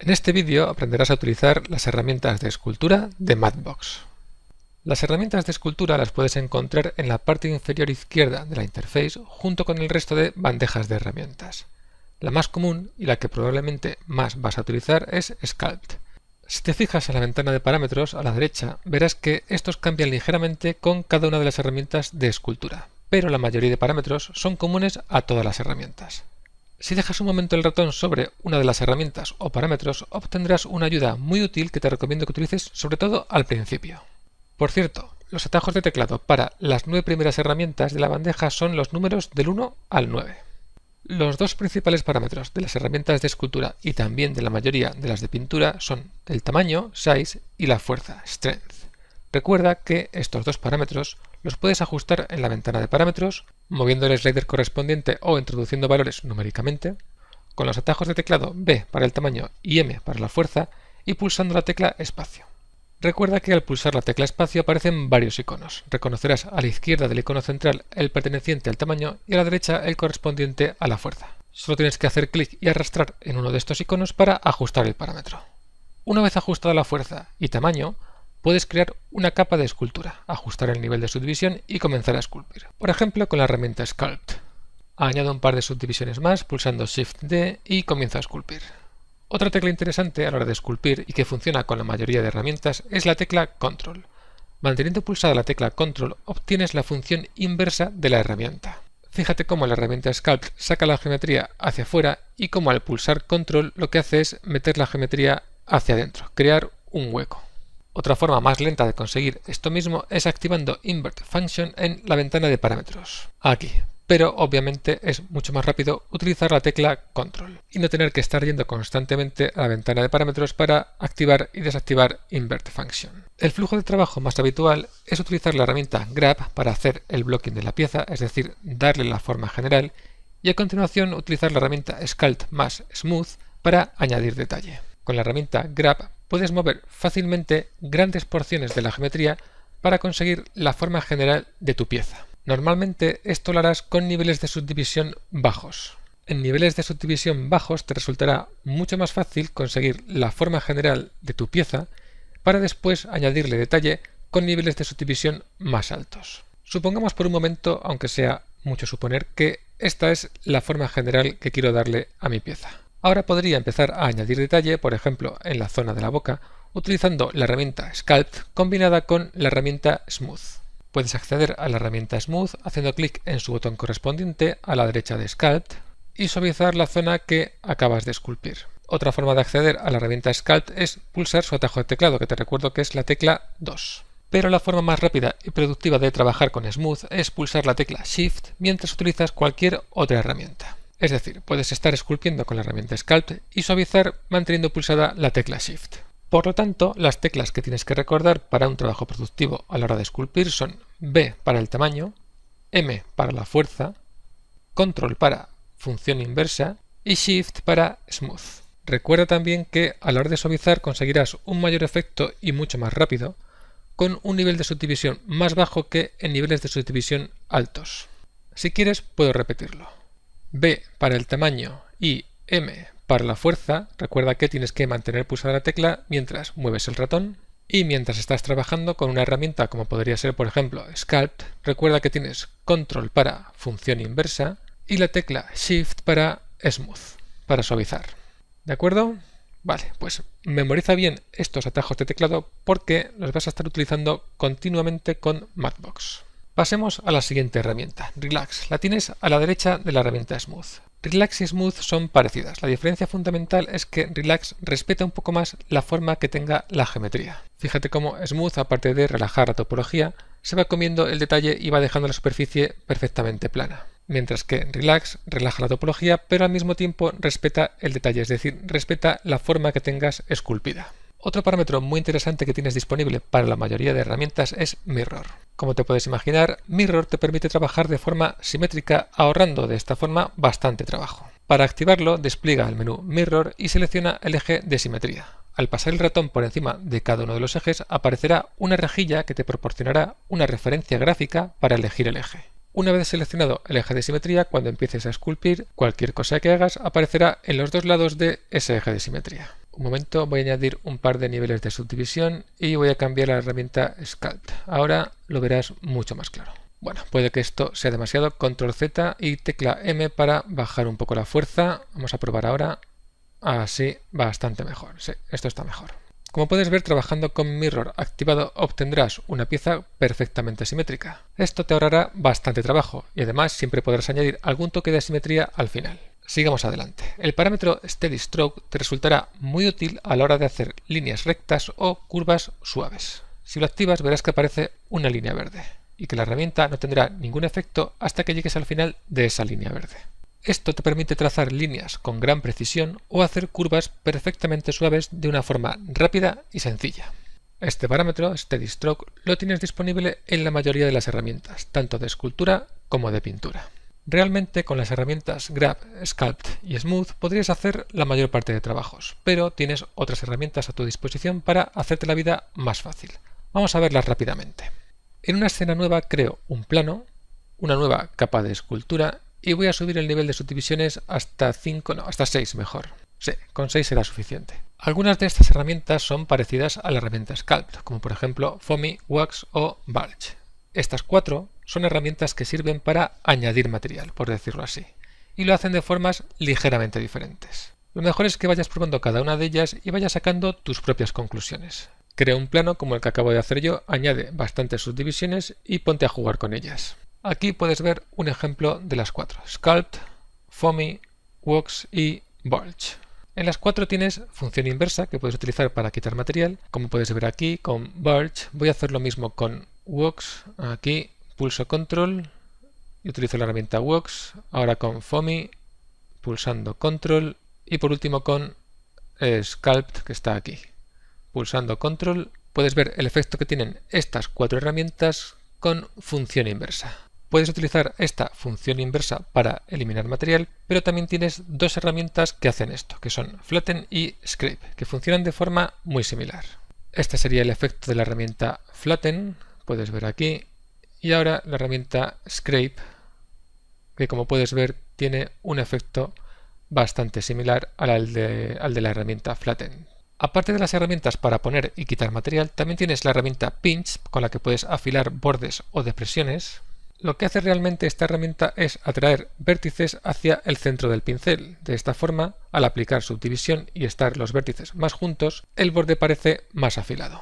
En este vídeo aprenderás a utilizar las herramientas de escultura de Matchbox. Las herramientas de escultura las puedes encontrar en la parte inferior izquierda de la interface junto con el resto de bandejas de herramientas. La más común y la que probablemente más vas a utilizar es Sculpt. Si te fijas en la ventana de parámetros a la derecha, verás que estos cambian ligeramente con cada una de las herramientas de escultura, pero la mayoría de parámetros son comunes a todas las herramientas. Si dejas un momento el ratón sobre una de las herramientas o parámetros, obtendrás una ayuda muy útil que te recomiendo que utilices sobre todo al principio. Por cierto, los atajos de teclado para las 9 primeras herramientas de la bandeja son los números del 1 al 9. Los dos principales parámetros de las herramientas de escultura y también de la mayoría de las de pintura son el tamaño, size, y la fuerza, strength. Recuerda que estos dos parámetros los puedes ajustar en la ventana de parámetros, moviendo el slider correspondiente o introduciendo valores numéricamente, con los atajos de teclado B para el tamaño y M para la fuerza y pulsando la tecla espacio. Recuerda que al pulsar la tecla espacio aparecen varios iconos. Reconocerás a la izquierda del icono central el perteneciente al tamaño y a la derecha el correspondiente a la fuerza. Solo tienes que hacer clic y arrastrar en uno de estos iconos para ajustar el parámetro. Una vez ajustada la fuerza y tamaño, puedes crear una capa de escultura, ajustar el nivel de subdivisión y comenzar a esculpir. Por ejemplo, con la herramienta Sculpt. Añado un par de subdivisiones más pulsando Shift-D y comienzo a esculpir. Otra tecla interesante a la hora de esculpir y que funciona con la mayoría de herramientas es la tecla Control. Manteniendo pulsada la tecla Control obtienes la función inversa de la herramienta. Fíjate cómo la herramienta Sculpt saca la geometría hacia afuera y cómo al pulsar Control lo que hace es meter la geometría hacia adentro, crear un hueco. Otra forma más lenta de conseguir esto mismo es activando Invert Function en la ventana de parámetros, aquí. Pero obviamente es mucho más rápido utilizar la tecla Control y no tener que estar yendo constantemente a la ventana de parámetros para activar y desactivar Invert Function. El flujo de trabajo más habitual es utilizar la herramienta Grab para hacer el blocking de la pieza, es decir, darle la forma general, y a continuación utilizar la herramienta Sculpt más Smooth para añadir detalle. Con la herramienta Grab puedes mover fácilmente grandes porciones de la geometría para conseguir la forma general de tu pieza. Normalmente esto lo harás con niveles de subdivisión bajos. En niveles de subdivisión bajos te resultará mucho más fácil conseguir la forma general de tu pieza para después añadirle detalle con niveles de subdivisión más altos. Supongamos por un momento, aunque sea mucho suponer, que esta es la forma general que quiero darle a mi pieza. Ahora podría empezar a añadir detalle, por ejemplo, en la zona de la boca, utilizando la herramienta Sculpt combinada con la herramienta Smooth. Puedes acceder a la herramienta Smooth haciendo clic en su botón correspondiente a la derecha de Sculpt y suavizar la zona que acabas de esculpir. Otra forma de acceder a la herramienta Sculpt es pulsar su atajo de teclado, que te recuerdo que es la tecla 2. Pero la forma más rápida y productiva de trabajar con Smooth es pulsar la tecla Shift mientras utilizas cualquier otra herramienta. Es decir, puedes estar esculpiendo con la herramienta Sculpt y suavizar manteniendo pulsada la tecla Shift. Por lo tanto, las teclas que tienes que recordar para un trabajo productivo a la hora de esculpir son B para el tamaño, M para la fuerza, Control para función inversa y Shift para Smooth. Recuerda también que a la hora de suavizar conseguirás un mayor efecto y mucho más rápido con un nivel de subdivisión más bajo que en niveles de subdivisión altos. Si quieres, puedo repetirlo. B para el tamaño y M para la fuerza, recuerda que tienes que mantener pulsada la tecla mientras mueves el ratón. Y mientras estás trabajando con una herramienta como podría ser, por ejemplo, Sculpt, recuerda que tienes Control para función inversa y la tecla Shift para Smooth, para suavizar. ¿De acuerdo? Vale, pues memoriza bien estos atajos de teclado porque los vas a estar utilizando continuamente con Matchbox. Pasemos a la siguiente herramienta, Relax. La tienes a la derecha de la herramienta Smooth. Relax y Smooth son parecidas. La diferencia fundamental es que Relax respeta un poco más la forma que tenga la geometría. Fíjate cómo Smooth, aparte de relajar la topología, se va comiendo el detalle y va dejando la superficie perfectamente plana. Mientras que Relax relaja la topología, pero al mismo tiempo respeta el detalle, es decir, respeta la forma que tengas esculpida. Otro parámetro muy interesante que tienes disponible para la mayoría de herramientas es Mirror. Como te puedes imaginar, Mirror te permite trabajar de forma simétrica, ahorrando de esta forma bastante trabajo. Para activarlo, despliega el menú Mirror y selecciona el eje de simetría. Al pasar el ratón por encima de cada uno de los ejes, aparecerá una rejilla que te proporcionará una referencia gráfica para elegir el eje. Una vez seleccionado el eje de simetría, cuando empieces a esculpir, cualquier cosa que hagas aparecerá en los dos lados de ese eje de simetría. Un momento, voy a añadir un par de niveles de subdivisión y voy a cambiar la herramienta Sculpt. Ahora lo verás mucho más claro. Bueno, puede que esto sea demasiado. Control Z y tecla M para bajar un poco la fuerza. Vamos a probar ahora. Así, bastante mejor. Sí, esto está mejor. Como puedes ver, trabajando con Mirror activado obtendrás una pieza perfectamente simétrica. Esto te ahorrará bastante trabajo y además siempre podrás añadir algún toque de simetría al final. Sigamos adelante. El parámetro Steady Stroke te resultará muy útil a la hora de hacer líneas rectas o curvas suaves. Si lo activas verás que aparece una línea verde y que la herramienta no tendrá ningún efecto hasta que llegues al final de esa línea verde. Esto te permite trazar líneas con gran precisión o hacer curvas perfectamente suaves de una forma rápida y sencilla. Este parámetro, Steady Stroke, lo tienes disponible en la mayoría de las herramientas, tanto de escultura como de pintura. Realmente con las herramientas Grab, Sculpt y Smooth podrías hacer la mayor parte de trabajos, pero tienes otras herramientas a tu disposición para hacerte la vida más fácil. Vamos a verlas rápidamente. En una escena nueva creo un plano, una nueva capa de escultura y voy a subir el nivel de subdivisiones hasta 5, no, hasta 6 mejor. Sí, con 6 será suficiente. Algunas de estas herramientas son parecidas a la herramienta Sculpt, como por ejemplo Foamy, Wax o Bulge. Estas 4 son herramientas que sirven para añadir material, por decirlo así, y lo hacen de formas ligeramente diferentes. Lo mejor es que vayas probando cada una de ellas y vayas sacando tus propias conclusiones. Crea un plano como el que acabo de hacer yo, añade bastantes subdivisiones y ponte a jugar con ellas. Aquí puedes ver un ejemplo de las 4, Sculpt, Foamy, Wax y Bulge. En las 4 tienes función inversa que puedes utilizar para quitar material, como puedes ver aquí con Bulge. Voy a hacer lo mismo con Wax, aquí pulso Control y utilizo la herramienta Wax, ahora con Foamy, pulsando Control y por último con Sculpt, que está aquí. Pulsando Control puedes ver el efecto que tienen estas 4 herramientas con función inversa. Puedes utilizar esta función inversa para eliminar material, pero también tienes 2 herramientas que hacen esto, que son Flatten y Scrape, que funcionan de forma muy similar. Este sería el efecto de la herramienta Flatten, puedes ver aquí, y ahora la herramienta Scrape, que como puedes ver tiene un efecto bastante similar al de la herramienta Flatten. Aparte de las herramientas para poner y quitar material, también tienes la herramienta Pinch, con la que puedes afilar bordes o depresiones. Lo que hace realmente esta herramienta es atraer vértices hacia el centro del pincel. De esta forma, al aplicar subdivisión y estar los vértices más juntos, el borde parece más afilado.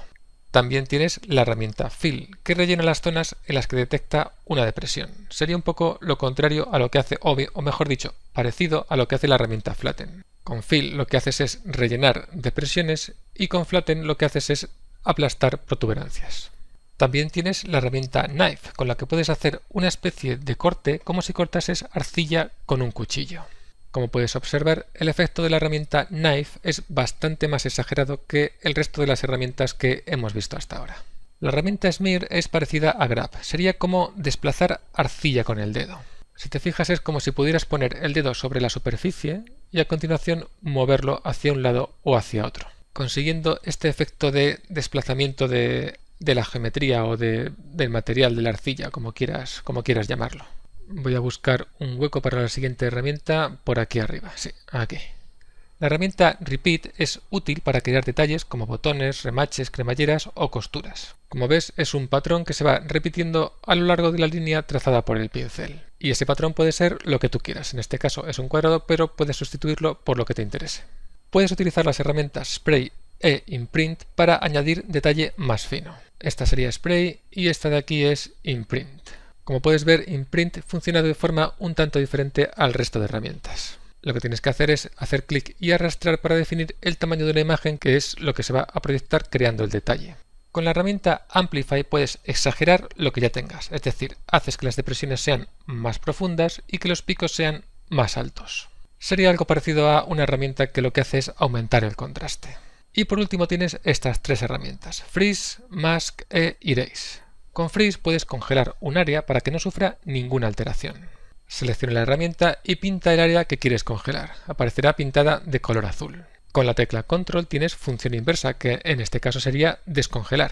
También tienes la herramienta Fill, que rellena las zonas en las que detecta una depresión. Sería un poco lo contrario a lo que hace o mejor dicho, parecido a lo que hace la herramienta Flatten. Con Fill lo que haces es rellenar depresiones y con Flatten lo que haces es aplastar protuberancias. También tienes la herramienta Knife, con la que puedes hacer una especie de corte como si cortases arcilla con un cuchillo. Como puedes observar, el efecto de la herramienta Knife es bastante más exagerado que el resto de las herramientas que hemos visto hasta ahora. La herramienta Smear es parecida a Grab, sería como desplazar arcilla con el dedo. Si te fijas es como si pudieras poner el dedo sobre la superficie y a continuación moverlo hacia un lado o hacia otro, consiguiendo este efecto de desplazamiento de la geometría o del material de la arcilla, como quieras llamarlo. Voy a buscar un hueco para la siguiente herramienta por aquí arriba, sí, aquí. La herramienta Repeat es útil para crear detalles como botones, remaches, cremalleras o costuras. Como ves, es un patrón que se va repitiendo a lo largo de la línea trazada por el pincel. Y ese patrón puede ser lo que tú quieras, en este caso es un cuadrado, pero puedes sustituirlo por lo que te interese. Puedes utilizar las herramientas Spray e Imprint para añadir detalle más fino. Esta sería Spray y esta de aquí es Imprint. Como puedes ver, Imprint funciona de forma un tanto diferente al resto de herramientas. Lo que tienes que hacer es hacer clic y arrastrar para definir el tamaño de la imagen, que es lo que se va a proyectar creando el detalle. Con la herramienta Amplify puedes exagerar lo que ya tengas, es decir, haces que las depresiones sean más profundas y que los picos sean más altos. Sería algo parecido a una herramienta que lo que hace es aumentar el contraste. Y por último tienes estas 3 herramientas, Freeze, Mask e Erase. Con Freeze puedes congelar un área para que no sufra ninguna alteración. Selecciona la herramienta y pinta el área que quieres congelar. Aparecerá pintada de color azul. Con la tecla Control tienes función inversa, que en este caso sería descongelar.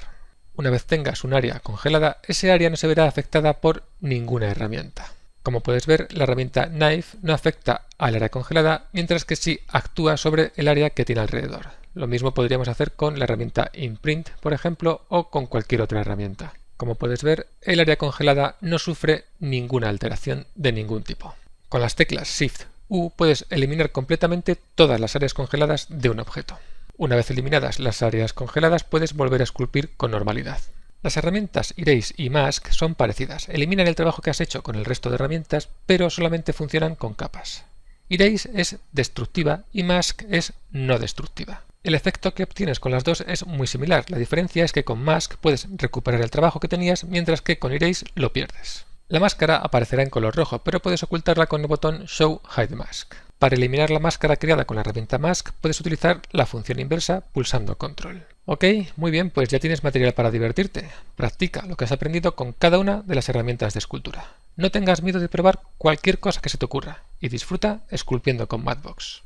Una vez tengas un área congelada, ese área no se verá afectada por ninguna herramienta. Como puedes ver, la herramienta Knife no afecta al área congelada, mientras que sí actúa sobre el área que tiene alrededor. Lo mismo podríamos hacer con la herramienta Imprint, por ejemplo, o con cualquier otra herramienta. Como puedes ver, el área congelada no sufre ninguna alteración de ningún tipo. Con las teclas Shift-U puedes eliminar completamente todas las áreas congeladas de un objeto. Una vez eliminadas las áreas congeladas, puedes volver a esculpir con normalidad. Las herramientas Erase y Mask son parecidas. Eliminan el trabajo que has hecho con el resto de herramientas, pero solamente funcionan con capas. Erase es destructiva y Mask es no destructiva. El efecto que obtienes con las dos es muy similar. La diferencia es que con Mask puedes recuperar el trabajo que tenías, mientras que con Erase lo pierdes. La máscara aparecerá en color rojo, pero puedes ocultarla con el botón Show Hide Mask. Para eliminar la máscara creada con la herramienta Mask, puedes utilizar la función inversa pulsando Control. Ok, muy bien, pues ya tienes material para divertirte. Practica lo que has aprendido con cada una de las herramientas de escultura. No tengas miedo de probar cualquier cosa que se te ocurra y disfruta esculpiendo con Madbox.